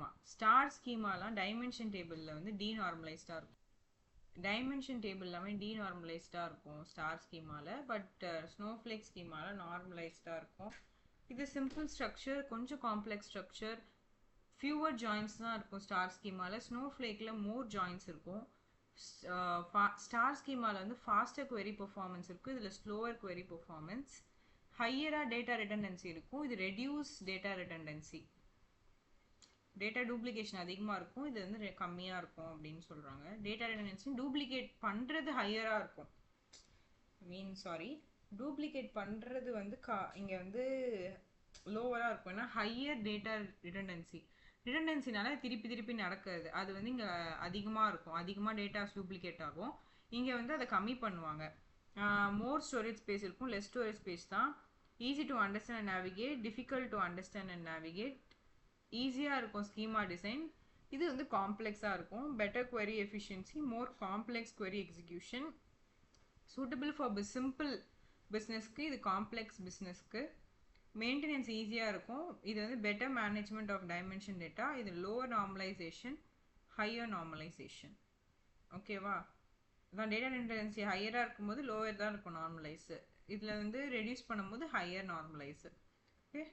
ஆமாம், star ஸ்கீமாலாம் dimension டேபிளில் வந்து டீநார்மலைஸ்டாக இருக்கும். டைமென்ஷன் டேபிள் எல்லாமே டீநார்மலைஸ்டாக இருக்கும் ஸ்டார் ஸ்கீமாவில். பட் ஸ்னோஃப்ளேக் ஸ்கீமாவில் நார்மலைஸ்டாக இருக்கும். இது சிம்பிள் ஸ்ட்ரக்சர், கொஞ்சம் காம்ப்ளெக்ஸ் ஸ்ட்ரக்சர், ஃபியூவர் ஜாயின்ஸ் தான் இருக்கும் ஸ்டார் ஸ்கீமாவில். ஸ்னோஃப்ளேக்கில் மோர் ஜாயின்ஸ் இருக்கும். ஸ்டார் ஸ்கீமாவில் வந்து ஃபாஸ்டர் query பெர்ஃபார்மன்ஸ் இருக்கும், இதில் ஸ்லோவர் query பெர்ஃபார்மன்ஸ். ஹையராக டேட்டா ரிடண்டன்சி இருக்கும், இது reduce data redundancy. Data duplication அதிகமாக இருக்கும், இது வந்து கம்மியாக இருக்கும் அப்படின்னு சொல்கிறாங்க. டேட்டா ரிடண்டன்சி டூப்ளிகேட் பண்ணுறது ஹையராக இருக்கும். டூப்ளிகேட் பண்ணுறது வந்து இங்கே வந்து லோவராக இருக்கும். ஏன்னா ஹையர் டேட்டா ரிடண்டன்சினால திருப்பி நடக்கிறது, அது வந்து இங்கே அதிகமாக இருக்கும். அதிகமாக டேட்டாஸ் டூப்ளிகேட் ஆகும். இங்கே வந்து அதை கம்மி பண்ணுவாங்க. மோர் ஸ்டோரேஜ் ஸ்பேஸ் இருக்கும், லெஸ் ஸ்டோரேஜ் ஸ்பேஸ் தான். Easy to understand and navigate, difficult to understand and navigate. ஈஸியாக இருக்கும் ஸ்கீமா டிசைன். இது வந்து காம்ப்ளெக்ஸாக இருக்கும். Better query efficiency, more complex query execution. Suitable for simple பிஸ்னஸ்க்கு, இது காம்ப்ளெக்ஸ் பிஸ்னஸ்க்கு. மெயின்டெனன்ஸ் ஈஸியாக இருக்கும். இது வந்து better management of dimension data. இது லோவர் நார்மலைசேஷன், ஹையர் நார்மலைசேஷன். ஓகேவா? அதான் டேட்டா ரிடண்டன்சி ஹையராக இருக்கும்போது லோவர் தான் இருக்கும் நார்மலைஸு. இதில் வந்து ரெடியூஸ் பண்ணும்போது ஹையர் நார்மலைஸு. ஓகே.